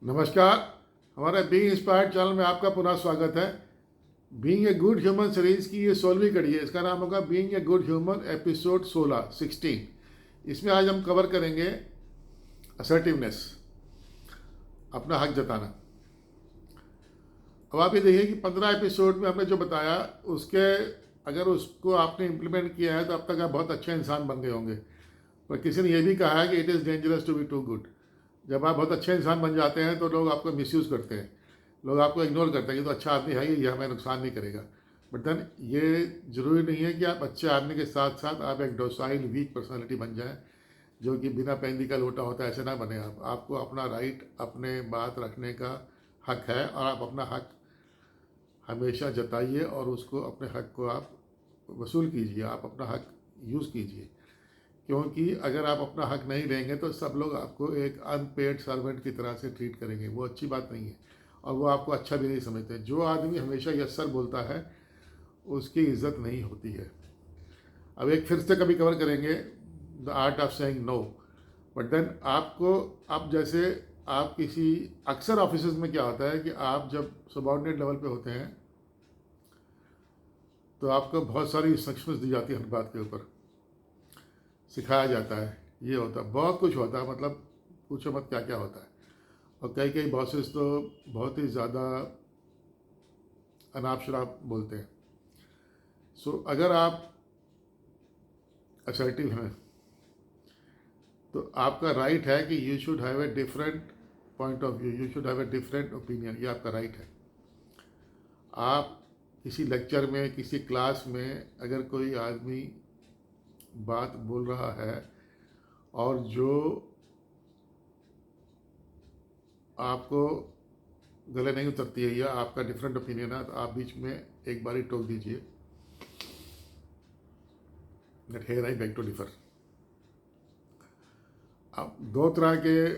नमस्कार। हमारे being inspired channel में आपका पुनः स्वागत है। Being a good human series की ये 16वीं कड़ी है। इसका नाम होगा being a good human episode 16। इसमें आज हम कवर करेंगे असर्टिवनेस, अपना हक जताना। अब आप ये देखिए कि 15 एपिसोड में हमने जो बताया उसके अगर उसको आपने इम्प्लीमेंट किया है तो अब तक आप बहुत अच्छे इंसान बन गए होंगे। पर किसी ने यह भी कहा है कि it is dangerous to be too good. जब आप बहुत अच्छे इंसान बन जाते हैं तो लोग आपको मिसयूज़ करते हैं, लोग आपको इग्नोर करते हैं कि तो अच्छा आदमी है, ये हमें नुकसान नहीं करेगा। बट देन ये ज़रूरी नहीं है कि आप अच्छे आदमी के साथ साथ आप एक डोसाइल वीक पर्सनालिटी बन जाएं, जो कि बिना पैंदी का लोटा होता है, ऐसे ना बने आप। आपको अपना राइट, अपने बात रखने का हक है और आप अपना हक हमेशा जताइए और उसको, अपने हक को आप वसूल कीजिए, आप अपना हक यूज़ कीजिए। क्योंकि अगर आप अपना हक नहीं लेंगे तो सब लोग आपको एक अनपेड सर्वेंट की तरह से ट्रीट करेंगे। वो अच्छी बात नहीं है और वो आपको अच्छा भी नहीं समझते। जो आदमी हमेशा यस सर बोलता है उसकी इज्जत नहीं होती है। अब एक फिर से कभी कवर करेंगे the art of saying no. But then आपको, अब जैसे आप किसी, अक्सर ऑफिस में क्या होता है कि आप जब सबॉर्डिनेट लेवल पे होते हैं तो आपको बहुत सारी इंस्ट्रक्शंस दी जाती है, हर बात के ऊपर सिखाया जाता है, ये होता है, बहुत कुछ होता है, मतलब पूछो मत क्या क्या होता है। और कई कई बॉसेस तो बहुत ही ज़्यादा अनाप शराब बोलते हैं। सो अगर आप असर्टिव हैं तो आपका राइट है कि you should have a different point of view, you should have a different opinion. ये आपका राइट है। आप किसी लेक्चर में, किसी क्लास में अगर कोई आदमी बात बोल रहा है और जो आपको गले नहीं उतरती है या आपका डिफरेंट ओपिनियन है, तो आप बीच में एक बारी टोक दीजिए that here I beg to differ. अब दो तरह के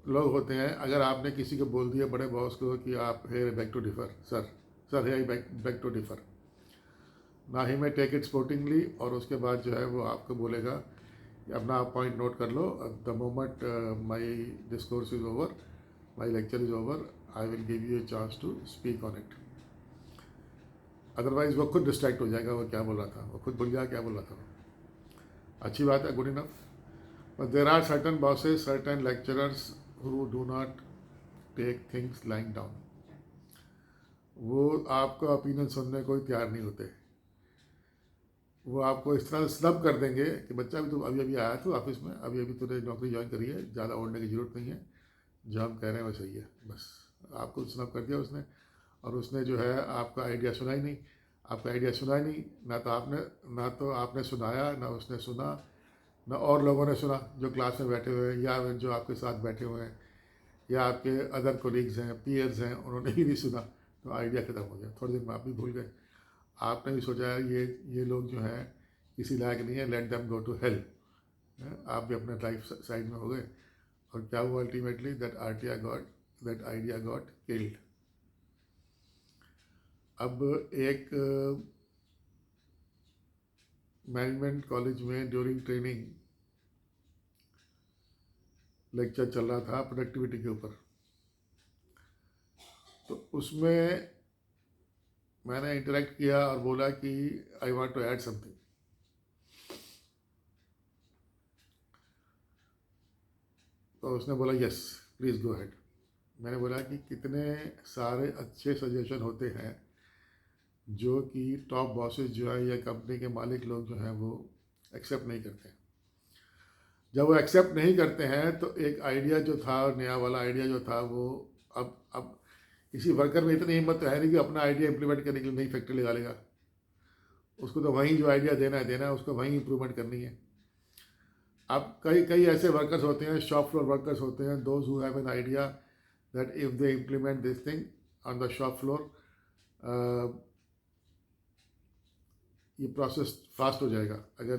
लोग होते हैं। अगर आपने किसी को बोल दिया, बड़े बॉस को, कि आप here beg to differ, sir sir here I beg to differ, ना ही मैं टेक इट स्पोर्टिंगली, और उसके बाद जो है वो आपको बोलेगा कि अपना आप पॉइंट नोट कर लो, the moment my discourse is over, my lecture is over, I will give you a chance to speak on it. Otherwise वो खुद डिस्ट्रैक्ट हो जाएगा, वो क्या बोल रहा था, वो खुद भूल गया क्या बोल रहा था। अच्छी बात है, good enough. But there are certain bosses, certain lecturers who do not take things lying down. वो आपका ओपिनियन सुनने को ही तैयार नहीं होते। वो आपको इस तरह स्नब कर देंगे कि बच्चा भी, तो अभी अभी आया था ऑफिस में, अभी अभी तूने नौकरी ज्वाइन करी है, ज़्यादा ओढ़ने की ज़रूरत नहीं है, जो हम कह रहे हैं वो सही है। बस आपको स्नब कर दिया उसने, और उसने जो है आपका आइडिया सुना ही नहीं। आपका आइडिया सुना ही नहीं, ना तो आपने सुनाया, ना उसने सुना, ना और लोगों ने सुना जो क्लास में बैठे हुए हैं या जो आपके साथ बैठे हुए हैं या आपके अदर कोलीग्स हैं, पीयर्स हैं, उन्होंने ही नहीं सुना। तो आइडिया ख़त्म हो गया, थोड़ी देर में आप भी भूल गए। आपने भी सोचा है ये लोग जो हैं किसी लायक नहीं है, let them go to hell. आप भी अपने लाइफ साइड में हो गए, और क्या हुआ ultimately, that idea got killed. अब एक मैनेजमेंट कॉलेज में ड्यूरिंग ट्रेनिंग लेक्चर चल रहा था प्रोडक्टिविटी के ऊपर। तो उसमें मैंने इंटरेक्ट किया और बोला कि I want to add something. तो उसने बोला यस प्लीज़ गो अहेड। मैंने बोला कि कितने सारे अच्छे सजेशन होते हैं जो कि टॉप बॉसेस जो है या कंपनी के मालिक लोग जो हैं वो एक्सेप्ट नहीं करते हैं। जब वो एक्सेप्ट नहीं करते हैं तो एक आइडिया जो था, नया वाला आइडिया जो था, वो अब किसी वर्कर में इतनी हिम्मत तो है नहीं कि अपना आइडिया इंप्लीमेंट करने के लिए नई फैक्ट्री लगा लेगा। उसको तो वहीं जो आइडिया देना है, उसको वहीं इंप्रूवमेंट करनी है। अब कई कई ऐसे वर्कर्स होते हैं, शॉप फ्लोर वर्कर्स होते हैं, those who have an idea that if they implement this thing on the shop floor, ये प्रोसेस फास्ट हो जाएगा। अगर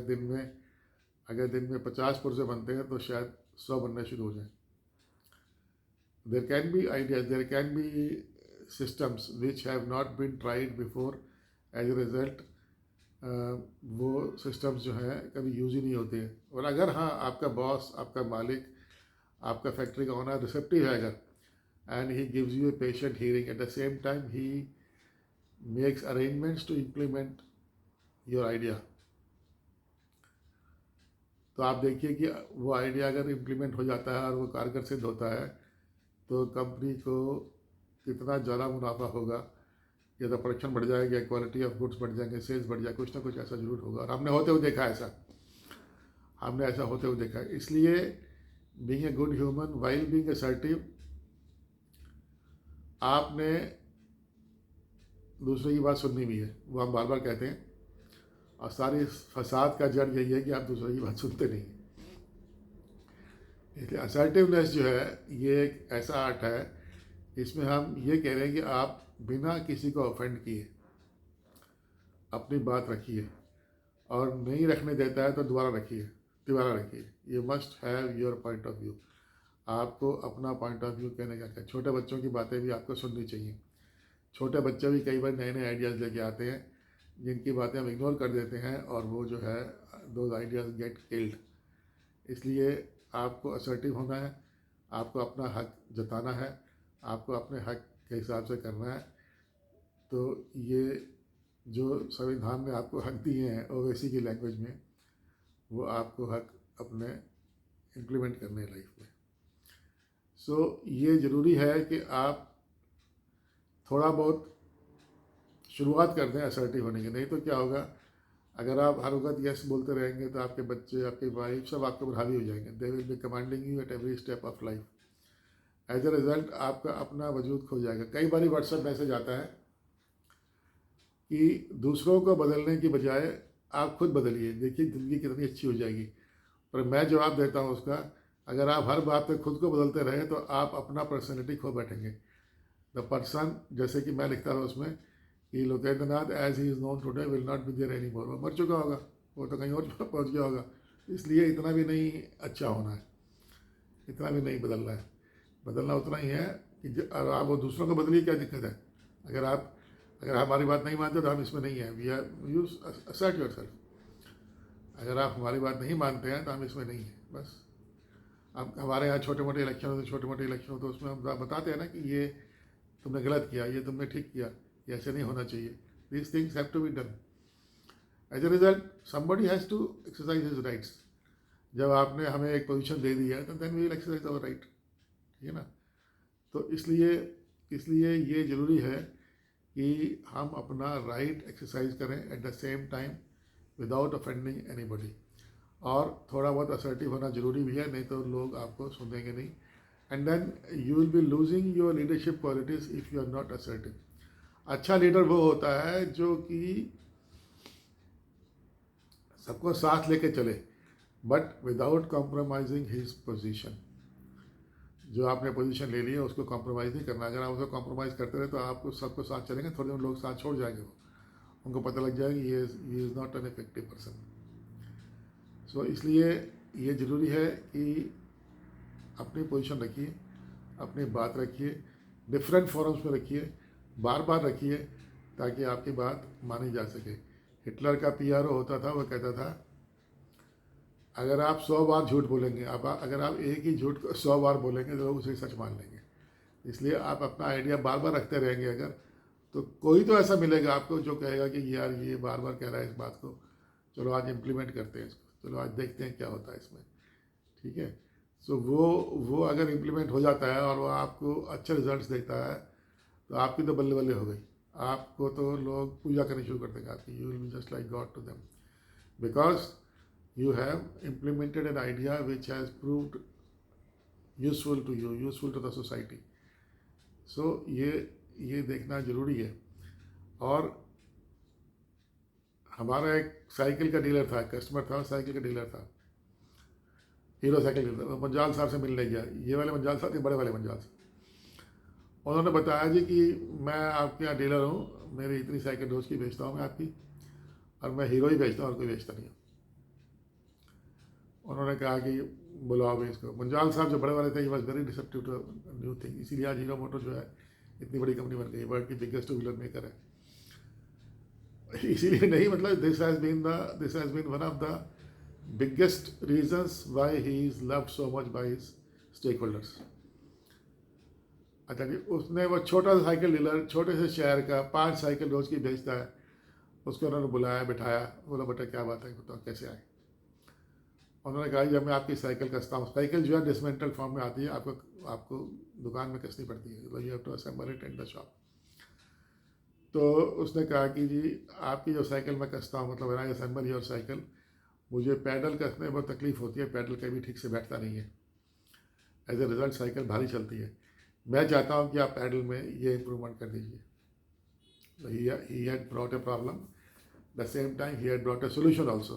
दिन में 50 पुर्जे बनते हैं तो शायद 100 बनने शुरू हो जाए। There can be ideas, there can be systems which have not been tried before, as a result वो सिस्टम्स जो हैं कभी यूज़ ही नहीं होते हैं। और अगर हाँ, आपका बॉस, आपका मालिक, आपका फैक्ट्री का ओनर रिसेप्टिव है अगर, and he gives you a patient hearing. At the same time, he makes arrangements to implement your idea. तो आप देखिए कि वो आइडिया अगर इम्प्लीमेंट हो जाता है और वो कारगर सिद्ध होता है तो कंपनी को कितना ज़्यादा मुनाफा होगा, या तो प्रोडक्शन बढ़ जाएगा, क्वालिटी ऑफ गुड्स बढ़ जाएंगे, सेल्स बढ़ जाए, कुछ ना कुछ ऐसा जरूर होगा। और हमने होते हुए देखा है ऐसा, हमने ऐसा होते हुए देखा है। इसलिए being a good human while being assertive, आपने दूसरे की बात सुननी भी है, वो हम बार बार कहते हैं। और सारी फसाद का जड़ यही है कि आप दूसरे की बात सुनते नहीं हैं। इसलिए असर्टिवनेस जो है ये एक ऐसा आर्ट है, इसमें हम ये कह रहे हैं कि आप बिना किसी को ऑफेंड किए अपनी बात रखिए, और नहीं रखने देता है तो दोबारा रखिए। You must have your point of view. आपको अपना पॉइंट ऑफ व्यू कहने का क्या। छोटे बच्चों की बातें भी आपको सुननी चाहिए। छोटे बच्चे भी कई बार नए नए आइडियाज़ लेके आते हैं जिनकी बातें हम इग्नोर कर देते हैं, और वो जो है दोज आइडियाज़ गेट किल्ड। इसलिए आपको असर्टिव होना है, आपको अपना हक जताना है, आपको अपने हक के हिसाब से करना है। तो ये जो संविधान ने आपको हक दिए हैं ओवैसी की लैंग्वेज में, वो आपको हक अपने इम्प्लीमेंट करने हैं लाइफ में। सो ये ज़रूरी है कि आप थोड़ा बहुत शुरुआत कर दें असर्टिव होने की। नहीं तो क्या होगा, अगर आप हर वक्त यस बोलते रहेंगे तो आपके बच्चे, आपकी वाइफ सब आपके ऊपर हावी हो जाएंगे। They will be commanding you at every step of life. As a result आपका अपना वजूद खो जाएगा। कई बार व्हाट्सएप मैसेज आता है कि दूसरों को बदलने की बजाय आप खुद बदलिए, देखिए ज़िंदगी कितनी अच्छी हो जाएगी। पर मैं जवाब देता हूँ उसका, अगर आप हर बात पे खुद को बदलते रहे तो आप अपना पर्सनैलिटी खो बैठेंगे। द पर्सन, जैसे कि मैं लिखता था उसमें कि Lokendranath as he is known today will not be there any more. वो मर चुका होगा, वो तो कहीं और पहुँच गया होगा। इसलिए इतना भी नहीं अच्छा होना है, इतना भी नहीं बदलना है। बदलना उतना ही है कि आप वो दूसरों को बदलिए, क्या दिक्कत है। अगर हमारी बात नहीं मानते तो हम इसमें नहीं हैं। We are you assert yourself. अगर आप हमारी बात नहीं मानते हैं तो हम इसमें नहीं हैं। बस अब हमारे यहाँ छोटे मोटे इलेक्शन हो तो उसमें हम बताते हैं ना कि ये तुमने गलत किया, ये तुमने ठीक किया, ये ऐसे नहीं होना चाहिए। These things have to be done. As a result somebody has to exercise his rights. जब आपने हमें एक पोजीशन दे दी है तो then we will exercise our right, ठीक है ना। तो इसलिए ये ज़रूरी है कि हम अपना राइट एक्सरसाइज करें at the same time without offending anybody. और थोड़ा बहुत असर्टिव होना ज़रूरी भी है, नहीं तो लोग आपको सुनेंगे नहीं। And then you will be losing your leadership qualities if you are not assertive. अच्छा लीडर वो होता है जो कि सबको साथ लेके चले, but without compromising his position. जो आपने पोजीशन ले ली है उसको कॉम्प्रोमाइज़ नहीं करना। अगर आप उसको कॉम्प्रोमाइज़ करते रहे तो आपको सबको साथ चलेंगे, थोड़े दिन लोग साथ छोड़ जाएंगे, उनको पता लग जाएगा ये is not an effective person. So इसलिए ये ज़रूरी है कि अपनी पोजीशन रखिए, अपनी बात रखिए, डिफरेंट फोरम्स में रखिए, बार बार रखिए, ताकि आपकी बात मानी जा सके। हिटलर का पीआरओ होता था, वह कहता था अगर आप 100 बार झूठ बोलेंगे, अगर आप एक ही झूठ को 100 बार बोलेंगे तो लोग उसे सच मान लेंगे। इसलिए आप अपना आइडिया बार बार रखते रहेंगे अगर, तो कोई तो ऐसा मिलेगा आपको जो कहेगा कि यार ये बार बार कह रहा है इस बात को, चलो आज इम्प्लीमेंट करते हैं इसको, चलो आज देखते हैं क्या होता है इसमें, ठीक है। सो वो अगर इम्प्लीमेंट हो जाता है और वो आपको अच्छे रिजल्ट्स देता है तो आपकी तो बल्ले बल्ले हो गई। आपको तो लोग पूजा करनी शुरू कर देंगे आपकी। You will be just like God to them, because you have implemented an idea which has proved useful to you, useful to the society. So ये देखना ज़रूरी है। और हमारा एक साइकिल का डीलर था, कस्टमर था, साइकिल का डीलर था, हीरो साइकिल डीलर था। मंजाल साहब से मिलने गया, ये वाले मंजाल साहब, ये बड़े वाले मंजाल साहब। उन्होंने बताया जी कि मैं आपके यहाँ डीलर हूँ, मेरी इतनी साइकिल रोज़ की बेचता हूँ मैं आपकी, और मैं हीरो ही बेचता हूँ और कोई बेचता नहीं हूँ। उन्होंने कहा कि बुलाओ भी इसको। मंजाल साहब जो बड़े वाले थे, he was very receptive to new thing. इसीलिए आज हीरो मोटर जो है इतनी बड़ी कंपनी बन गई, वर्ल्ड की बिगेस्ट टू व्हीलर मेकर है। इसीलिए नहीं, मतलब this has been one of the biggest reasons why he is loved so much by his stakeholders. अच्छा जी, उसने वो छोटा सा साइकिल डीलर छोटे से शहर का 5 साइकिल रोज़ की बेचता है, उसको उन्होंने बुलाया, बिठाया, बोला बेटा क्या बात है, बताओ कैसे आए। उन्होंने कहा जब मैं आपकी साइकिल कसता हूँ, साइकिल जो है डिसमेंटल फॉर्म में आती है, आपको आपको दुकान में कसनी पड़ती है, तो you have to assemble it in the shop. तो उसने कहा कि जी आपकी जो साइकिल मैं कसता हूँ, मतलब when I assemble your cycle, मुझे पैडल कसने में बहुत तकलीफ़ होती है, पैडल कभी ठीक से बैठता नहीं है, एज ए रिज़ल्ट साइकिल भारी चलती है। मैं चाहता हूँ कि आप पैडल में ये इम्प्रूवमेंट कर दीजिए। So he had brought a problem. The same time he had brought a solution also.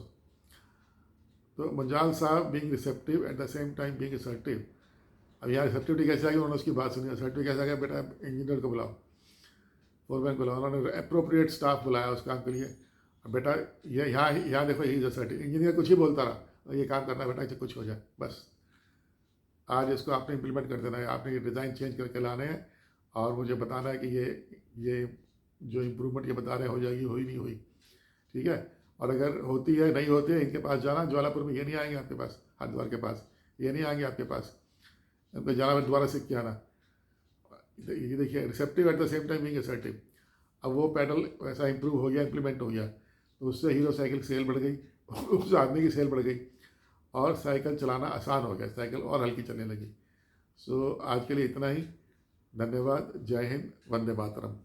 तो मंजाल साहब being receptive at the same time being assertive. अब यहाँ रिसेप्टिविटी कैसे आ गई, उन्होंने उसकी बात सुनी। असर्टिव कैसे आ गया, बेटा इंजीनियर को बुलाओ, फोरमैन को बुलाओ। उन्होंने अप्रोप्रिएट स्टाफ बुलाया उस काम के लिए। अब बेटा ये यहाँ देखो, ही इज असर्टिव। इंजीनियर कुछ ही बोलता रहा, ये काम करना है बेटा, चाहे कुछ हो जाए, बस आज इसको आपने इम्प्लीमेंट कर देना है, आपने ये डिज़ाइन चेंज करके लाने हैं और मुझे बताना है कि ये जो इम्प्रूवमेंट ये बता रहे हो जाएगी, हुई नहीं हुई, ठीक है। और अगर होती है नहीं होती है, इनके पास जाना, ज्वालापुर में ये नहीं आएंगे आपके पास, हरिद्वार के पास ये नहीं आएंगे आपके पास, इनको जाना दोबारा सीख के आना। ये देखिए, receptive at the same time being assertive. अब वो पैडल वैसा इंप्रूव हो गया, इम्प्लीमेंट हो गया, तो उससे हीरो साइकिल सेल बढ़ गई, उस आदमी की सेल बढ़ गई और साइकिल चलाना आसान हो गया, साइकिल और हल्की चलने लगी। सो आज के लिए इतना ही। धन्यवाद। जय हिंद। वंदे मातरम।